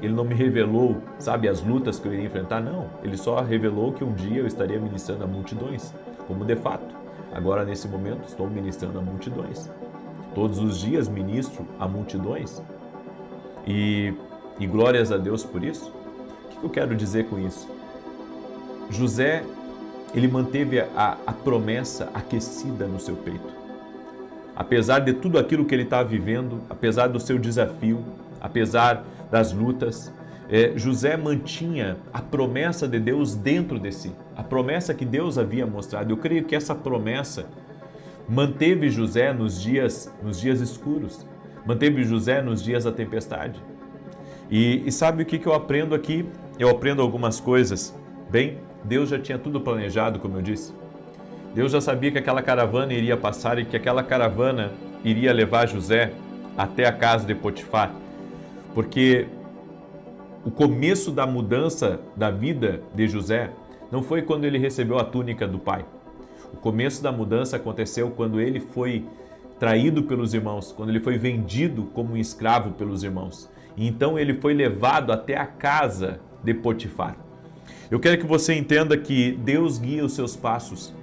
ele não me revelou, sabe, as lutas que eu iria enfrentar, não. Ele só revelou que um dia eu estaria ministrando a multidões, como de fato. Agora, nesse momento, estou ministrando a multidões. Todos os dias ministro a multidões. E glórias a Deus por isso. O que eu quero dizer com isso? José, ele manteve a promessa aquecida no seu peito. Apesar de tudo aquilo que ele estava vivendo, apesar do seu desafio, apesar das lutas, José mantinha a promessa de Deus dentro de si, a promessa que Deus havia mostrado. Eu creio que essa promessa manteve José nos dias escuros, manteve José nos dias da tempestade. E sabe o que eu aprendo aqui? Eu aprendo algumas coisas. Bem, Deus já tinha tudo planejado, como eu disse. Deus já sabia que aquela caravana iria passar e que aquela caravana iria levar José até a casa de Potifar. Porque o começo da mudança da vida de José não foi quando ele recebeu a túnica do pai. O começo da mudança aconteceu quando ele foi traído pelos irmãos, quando ele foi vendido como um escravo pelos irmãos. E então ele foi levado até a casa de Potifar. Eu quero que você entenda que Deus guia os seus passos.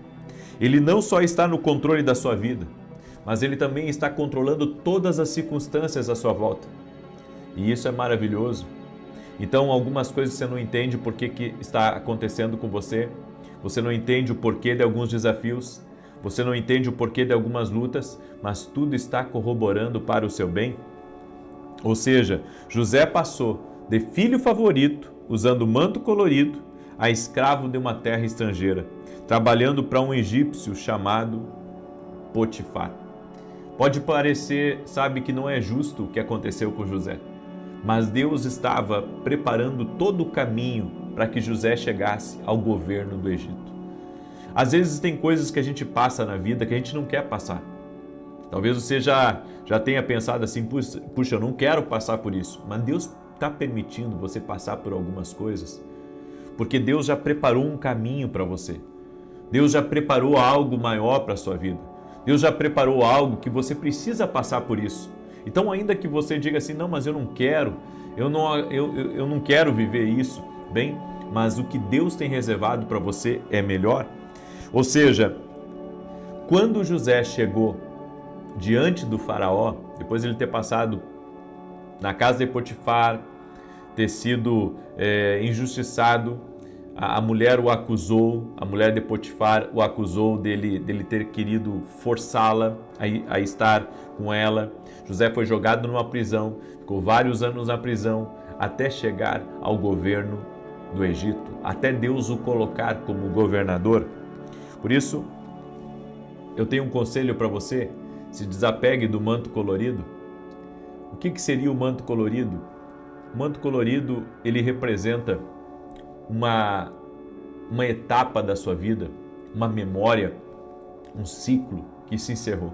Ele não só está no controle da sua vida, mas Ele também está controlando todas as circunstâncias à sua volta. E isso é maravilhoso. Então, algumas coisas você não entende por que está acontecendo com você, você não entende o porquê de alguns desafios, você não entende o porquê de algumas lutas, mas tudo está corroborando para o seu bem. Ou seja, José passou de filho favorito, usando manto colorido, a escravo de uma terra estrangeira, trabalhando para um egípcio chamado Potifar. Pode parecer, sabe, que não é justo o que aconteceu com José, mas Deus estava preparando todo o caminho para que José chegasse ao governo do Egito. Às vezes tem coisas que a gente passa na vida que a gente não quer passar. Talvez você já tenha pensado assim, puxa, eu não quero passar por isso, mas Deus está permitindo você passar por algumas coisas, porque Deus já preparou um caminho para você. Deus já preparou algo maior para a sua vida. Deus já preparou algo que você precisa passar por isso. Então, ainda que você diga assim, não, mas eu não quero, eu não quero viver isso, bem, mas o que Deus tem reservado para você é melhor. Ou seja, quando José chegou diante do faraó, depois de ele ter passado na casa de Potifar, ter sido injustiçado, a mulher o acusou, a mulher de Potifar o acusou dele ter querido forçá-la a estar com ela. José foi jogado numa prisão, ficou vários anos na prisão, até chegar ao governo do Egito, até Deus o colocar como governador. Por isso, eu tenho um conselho para você: se desapegue do manto colorido. O que seria o manto colorido? O manto colorido, ele representa uma etapa da sua vida, uma memória, um ciclo que se encerrou.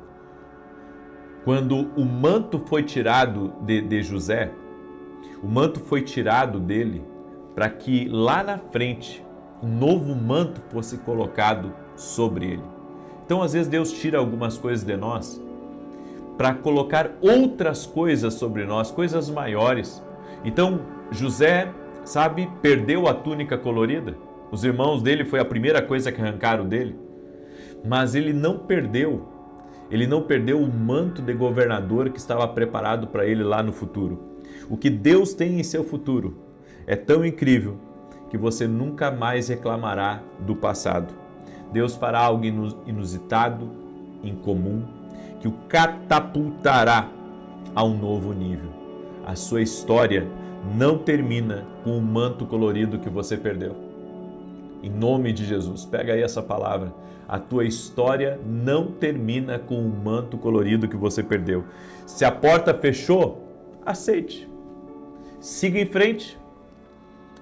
Quando o manto foi tirado de José, o manto foi tirado dele para que lá na frente um novo manto fosse colocado sobre ele. Então, às vezes, Deus tira algumas coisas de nós para colocar outras coisas sobre nós, coisas maiores. Então, José, sabe, perdeu a túnica colorida. Os irmãos dele foi a primeira coisa que arrancaram dele. Mas ele não perdeu o manto de governador que estava preparado para ele lá no futuro. O que Deus tem em seu futuro é tão incrível que você nunca mais reclamará do passado. Deus fará algo inusitado, incomum, que o catapultará a um novo nível. A sua história não termina com o manto colorido que você perdeu. Em nome de Jesus, pega aí essa palavra. A tua história não termina com o manto colorido que você perdeu. Se a porta fechou, aceite. Siga em frente.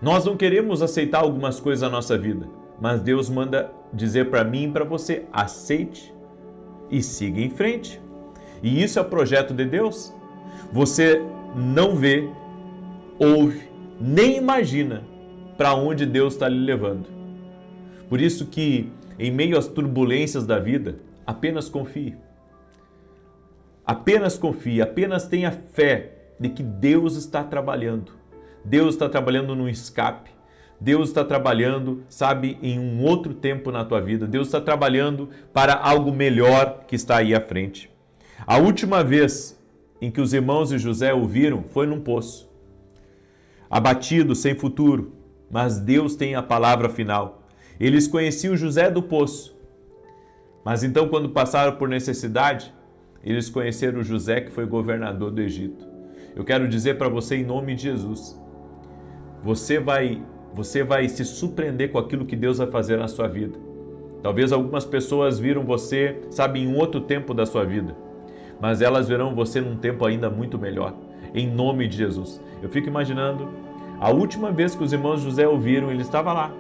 Nós não queremos aceitar algumas coisas na nossa vida, mas Deus manda dizer para mim e para você: aceite e siga em frente. E isso é o projeto de Deus. Você não vê, ouve, nem imagina para onde Deus está lhe levando. Por isso que, em meio às turbulências da vida, apenas confie. Apenas confie, apenas tenha fé de que Deus está trabalhando. Deus está trabalhando num escape. Deus está trabalhando, sabe, em um outro tempo na tua vida. Deus está trabalhando para algo melhor que está aí à frente. A última vez em que os irmãos de José o viram foi num poço, abatido, sem futuro, mas Deus tem a palavra final. Eles conheciam José do poço, mas então quando passaram por necessidade, eles conheceram José, que foi governador do Egito. Eu quero dizer para você, em nome de Jesus, você vai se surpreender com aquilo que Deus vai fazer na sua vida. Talvez algumas pessoas viram você, sabe, em um outro tempo da sua vida, mas elas verão você num tempo ainda muito melhor, em nome de Jesus. Eu fico imaginando, a última vez que os irmãos José o viram, ele estava lá,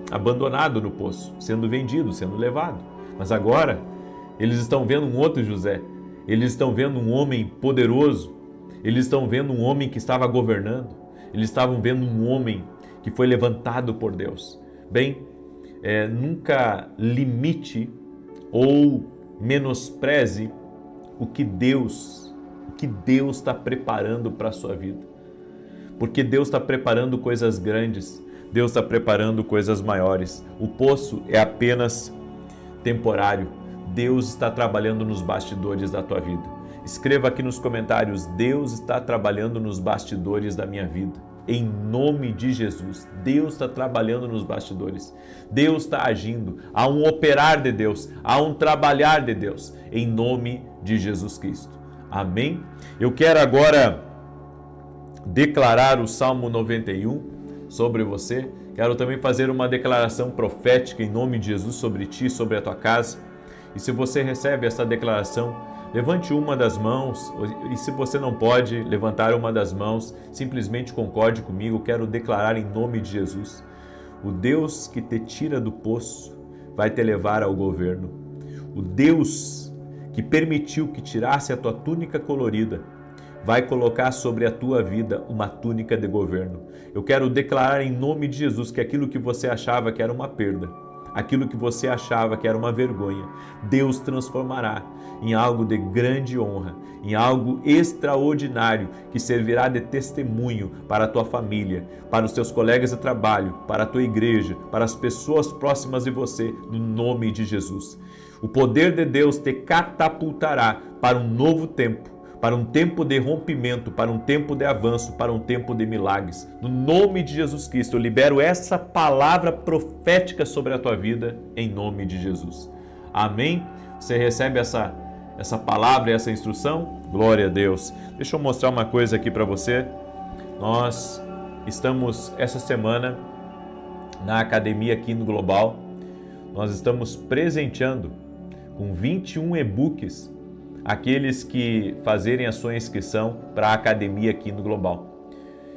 abandonado no poço, sendo vendido, sendo levado. Mas agora, eles estão vendo um outro José, eles estão vendo um homem poderoso, eles estão vendo um homem que estava governando, eles estavam vendo um homem que foi levantado por Deus. Bem, nunca limite ou menospreze o que Deus está preparando para a sua vida. Porque Deus está preparando coisas grandes, Deus está preparando coisas maiores. O poço é apenas temporário. Deus está trabalhando nos bastidores da tua vida. Escreva aqui nos comentários: Deus está trabalhando nos bastidores da minha vida. Em nome de Jesus, Deus está trabalhando nos bastidores. Deus está agindo. Há um operar de Deus, há um trabalhar de Deus, em nome de Jesus Cristo. Amém? Eu quero agora declarar o Salmo 91 sobre você. Quero também fazer uma declaração profética em nome de Jesus sobre ti, sobre a tua casa. E se você recebe essa declaração, levante uma das mãos, e se você não pode levantar uma das mãos, simplesmente concorde comigo. Quero declarar em nome de Jesus: o Deus que te tira do poço vai te levar ao governo. O Deus que permitiu que tirasse a tua túnica colorida vai colocar sobre a tua vida uma túnica de governo. Eu quero declarar em nome de Jesus que aquilo que você achava que era uma perda, aquilo que você achava que era uma vergonha, Deus transformará em algo de grande honra, em algo extraordinário que servirá de testemunho para a tua família, para os teus colegas de trabalho, para a tua igreja, para as pessoas próximas de você, no nome de Jesus. O poder de Deus te catapultará para um novo tempo, para um tempo de rompimento, para um tempo de avanço, para um tempo de milagres. No nome de Jesus Cristo, eu libero essa palavra profética sobre a tua vida, em nome de Jesus. Amém? Você recebe essa palavra e essa instrução? Glória a Deus. Deixa eu mostrar uma coisa aqui para você. Nós estamos essa semana na academia aqui no Global. Nós estamos presenteando com 21 e-books aqueles que fazerem a sua inscrição para a academia aqui no Global.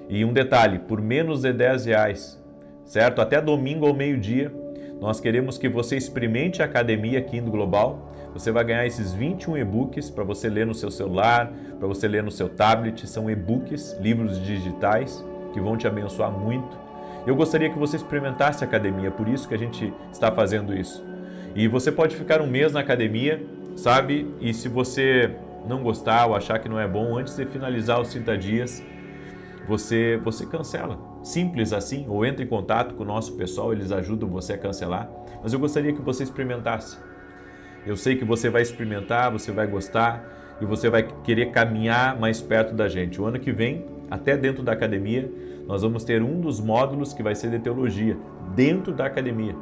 E um detalhe, por menos de R$10, certo? Até domingo ao meio-dia, nós queremos que você experimente a academia aqui no Global. Você vai ganhar esses 21 e-books para você ler no seu celular, para você ler no seu tablet. São e-books, livros digitais, que vão te abençoar muito. Eu gostaria que você experimentasse a academia, por isso que a gente está fazendo isso. E você pode ficar um mês na academia, sabe? E se você não gostar ou achar que não é bom, antes de finalizar os 30 dias, você cancela. Simples assim, ou entra em contato com o nosso pessoal, eles ajudam você a cancelar. Mas eu gostaria que você experimentasse. Eu sei que você vai experimentar, você vai gostar e você vai querer caminhar mais perto da gente. O ano que vem, até dentro da academia, nós vamos ter um dos módulos que vai ser de teologia, dentro da academia.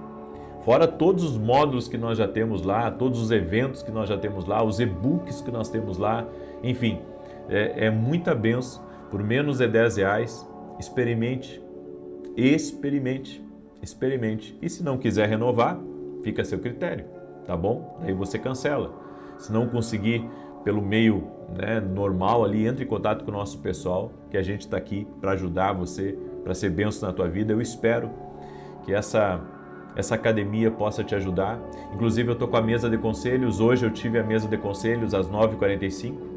Fora todos os módulos que nós já temos lá, todos os eventos que nós já temos lá, os e-books que nós temos lá, enfim, é muita bênção. Por menos de R$10, experimente. E se não quiser renovar, fica a seu critério, tá bom? Daí você cancela. Se não conseguir pelo meio normal ali, entre em contato com o nosso pessoal, que a gente está aqui para ajudar você, para ser bênção na tua vida. Eu espero que essa academia possa te ajudar. Inclusive eu estou com a mesa de conselhos. Hoje eu tive a mesa de conselhos às 9h45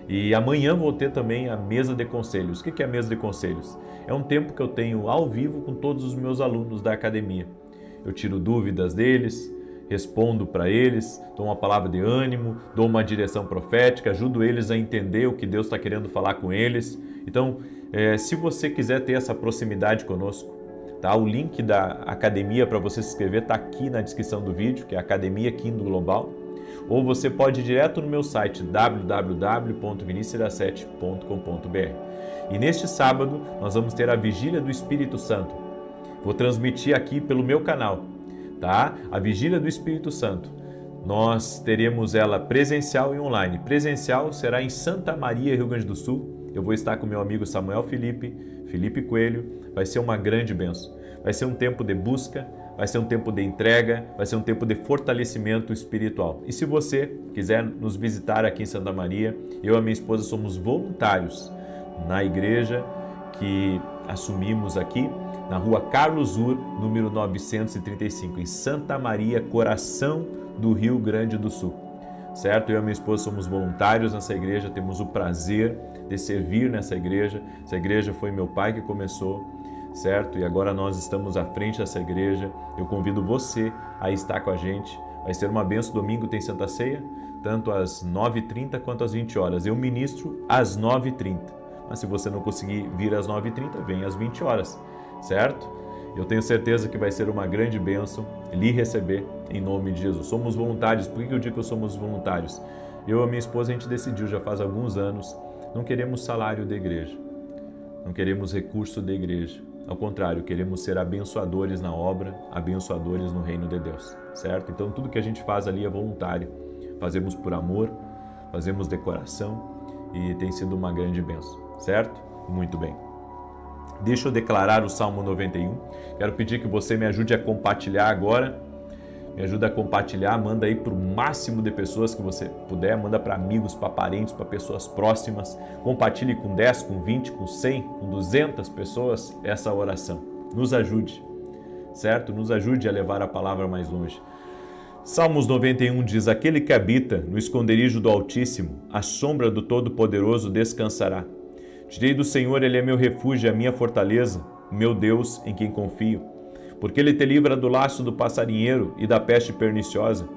e amanhã vou ter também a mesa de conselhos. O que é a mesa de conselhos? É um tempo que eu tenho ao vivo com todos os meus alunos da academia. Eu tiro dúvidas deles, respondo para eles, dou uma palavra de ânimo, dou uma direção profética, ajudo eles a entender o que Deus está querendo falar com eles. Então, se você quiser ter essa proximidade conosco, tá? O link da academia para você se inscrever está aqui na descrição do vídeo, que é a Academia Quinto Global. Ou você pode ir direto no meu site www.vinicius7.com.br. E neste sábado nós vamos ter a Vigília do Espírito Santo. Vou transmitir aqui pelo meu canal, tá? A Vigília do Espírito Santo. Nós teremos ela presencial e online. Presencial será em Santa Maria, Rio Grande do Sul. Eu vou estar com meu amigo Samuel Felipe Coelho. Vai ser uma grande bênção. Vai ser um tempo de busca, vai ser um tempo de entrega, vai ser um tempo de fortalecimento espiritual. E se você quiser nos visitar aqui em Santa Maria, eu e a minha esposa somos voluntários na igreja que assumimos aqui, na rua Carlos Ur, número 935, em Santa Maria, coração do Rio Grande do Sul. Certo? Eu e a minha esposa somos voluntários nessa igreja, temos o prazer de servir nessa igreja. Essa igreja foi meu pai que começou, certo? E agora nós estamos à frente dessa igreja. Eu convido você a estar com a gente. Vai ser uma bênção. Domingo tem Santa Ceia, tanto às 9h30 quanto às 20 horas. Eu ministro às 9h30. Mas se você não conseguir vir às 9h30, vem às 20 horas, certo? Eu tenho certeza que vai ser uma grande bênção lhe receber em nome de Jesus. Somos voluntários. Por que eu digo que somos voluntários? Eu e a minha esposa, a gente decidiu já faz alguns anos, não queremos salário da igreja, não queremos recurso da igreja. Ao contrário, queremos ser abençoadores na obra, abençoadores no reino de Deus, certo? Então tudo que a gente faz ali é voluntário. Fazemos por amor, fazemos de coração e tem sido uma grande bênção, certo? Muito bem. Deixa eu declarar o Salmo 91. Quero pedir que você me ajude a compartilhar agora. Me ajuda a compartilhar, manda aí para o máximo de pessoas que você puder. Manda para amigos, para parentes, para pessoas próximas. Compartilhe com 10, com 20, com 100, com 200 pessoas essa oração. Nos ajude, certo? Nos ajude a levar a palavra mais longe. Salmos 91 diz: aquele que habita no esconderijo do Altíssimo, à sombra do Todo-Poderoso descansará. Direi do Senhor, Ele é meu refúgio, a minha fortaleza, o meu Deus em quem confio. Porque Ele te livra do laço do passarinheiro e da peste perniciosa.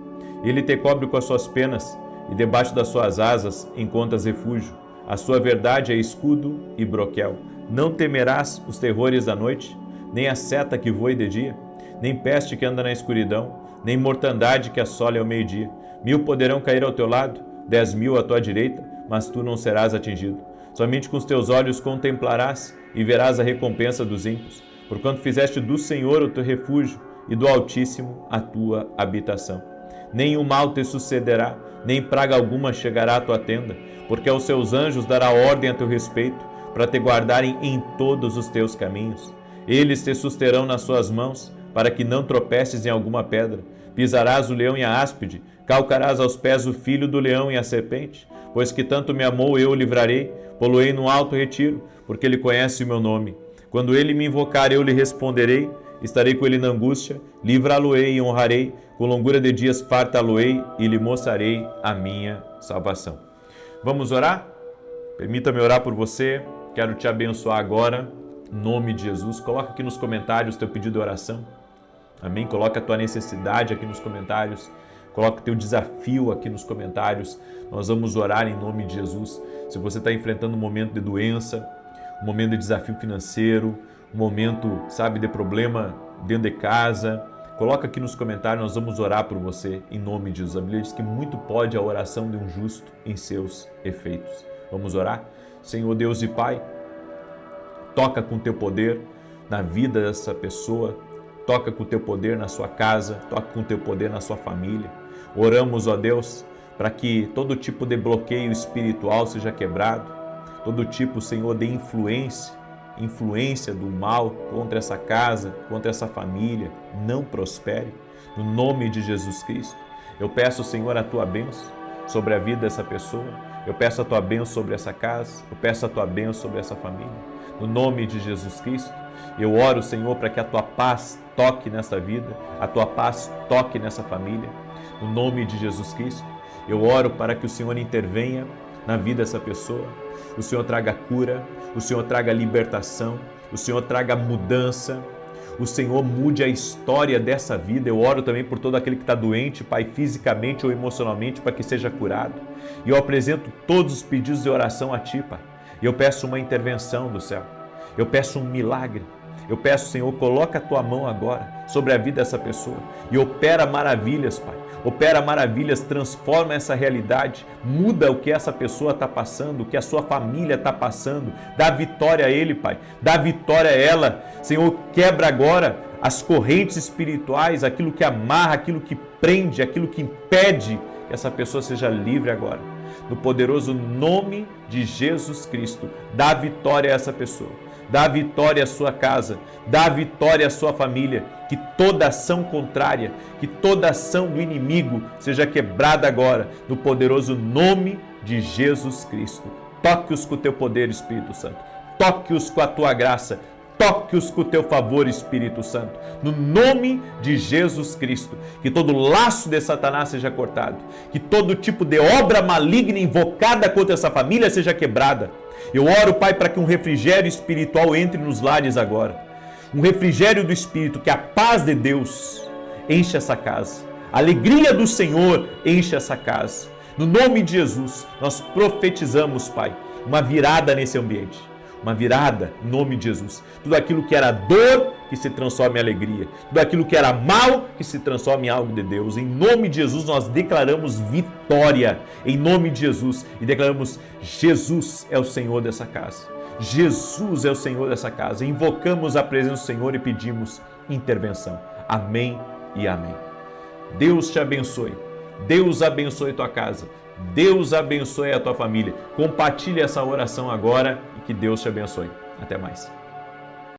Ele te cobre com as suas penas e debaixo das suas asas encontras refúgio. A sua verdade é escudo e broquel. Não temerás os terrores da noite, nem a seta que voe de dia, nem peste que anda na escuridão, nem mortandade que assole ao meio-dia. 1000 poderão cair ao teu lado, 10.000 à tua direita, mas tu não serás atingido. Somente com os teus olhos contemplarás e verás a recompensa dos ímpios, porquanto fizeste do Senhor o teu refúgio e do Altíssimo a tua habitação. Nenhum mal te sucederá, nem praga alguma chegará à tua tenda, porque aos seus anjos dará ordem a teu respeito, para te guardarem em todos os teus caminhos. Eles te susterão nas suas mãos, para que não tropeces em alguma pedra. Pisarás o leão e a áspide, calcarás aos pés o filho do leão e a serpente. Pois que tanto me amou, eu o livrarei, poloei no alto retiro, porque ele conhece o meu nome. Quando ele me invocar, eu lhe responderei, estarei com ele na angústia, livrá-lo-ei e honrarei, com longura de dias fartá-lo-ei e lhe mostrarei a minha salvação. Vamos orar? Permita-me orar por você, quero te abençoar agora, em nome de Jesus. Coloca aqui nos comentários teu pedido de oração, amém? Coloca a tua necessidade aqui nos comentários. Coloca o teu desafio aqui nos comentários. Nós vamos orar em nome de Jesus. Se você está enfrentando um momento de doença, um momento de desafio financeiro, um momento, sabe, de problema dentro de casa, coloca aqui nos comentários, nós vamos orar por você em nome de Jesus. A Bíblia diz que muito pode a oração de um justo em seus efeitos. Vamos orar? Senhor Deus e Pai, toca com teu poder na vida dessa pessoa, toca com o teu poder na sua casa, toca com o teu poder na sua família. Oramos, ó Deus, para que todo tipo de bloqueio espiritual seja quebrado, todo tipo, Senhor, de influência do mal contra essa casa, contra essa família, não prospere. No nome de Jesus Cristo, eu peço, Senhor, a tua bênção sobre a vida dessa pessoa, eu peço a tua bênção sobre essa casa, eu peço a tua bênção sobre essa família. No nome de Jesus Cristo, eu oro, Senhor, para que a tua paz toque nessa vida, a tua paz toque nessa família. No nome de Jesus Cristo, eu oro para que o Senhor intervenha na vida dessa pessoa, o Senhor traga cura, o Senhor traga libertação, o Senhor traga mudança, o Senhor mude a história dessa vida. Eu oro também por todo aquele que está doente, Pai, fisicamente ou emocionalmente, para que seja curado. E eu apresento todos os pedidos de oração a Ti, Pai. E eu peço uma intervenção do céu. Eu peço um milagre. Eu peço, Senhor, coloca a Tua mão agora sobre a vida dessa pessoa e opera maravilhas, Pai. Opera maravilhas, transforma essa realidade, muda o que essa pessoa está passando, o que a sua família está passando. Dá vitória a ele, Pai. Dá vitória a ela. Senhor, quebra agora as correntes espirituais, aquilo que amarra, aquilo que prende, aquilo que impede que essa pessoa seja livre agora. No poderoso nome de Jesus Cristo, dá vitória a essa pessoa. Dá vitória à sua casa, dá vitória à sua família, que toda ação contrária, que toda ação do inimigo seja quebrada agora, no poderoso nome de Jesus Cristo. Toque-os com o teu poder, Espírito Santo, toque-os com a tua graça, toque-os com o teu favor, Espírito Santo, no nome de Jesus Cristo. Que todo laço de Satanás seja cortado, que todo tipo de obra maligna invocada contra essa família seja quebrada. Eu oro, Pai, para que um refrigério espiritual entre nos lares agora, um refrigério do Espírito, que a paz de Deus enche essa casa, a alegria do Senhor enche essa casa. No nome de Jesus, nós profetizamos, Pai, uma virada nesse ambiente. Uma virada, em nome de Jesus. Tudo aquilo que era dor, que se transforme em alegria. Tudo aquilo que era mal, que se transforme em algo de Deus. Em nome de Jesus, nós declaramos vitória. Em nome de Jesus. E declaramos: Jesus é o Senhor dessa casa. Jesus é o Senhor dessa casa. Invocamos a presença do Senhor e pedimos intervenção. Amém e amém. Deus te abençoe. Deus abençoe tua casa. Deus abençoe a tua família. Compartilhe essa oração agora e que Deus te abençoe. Até mais.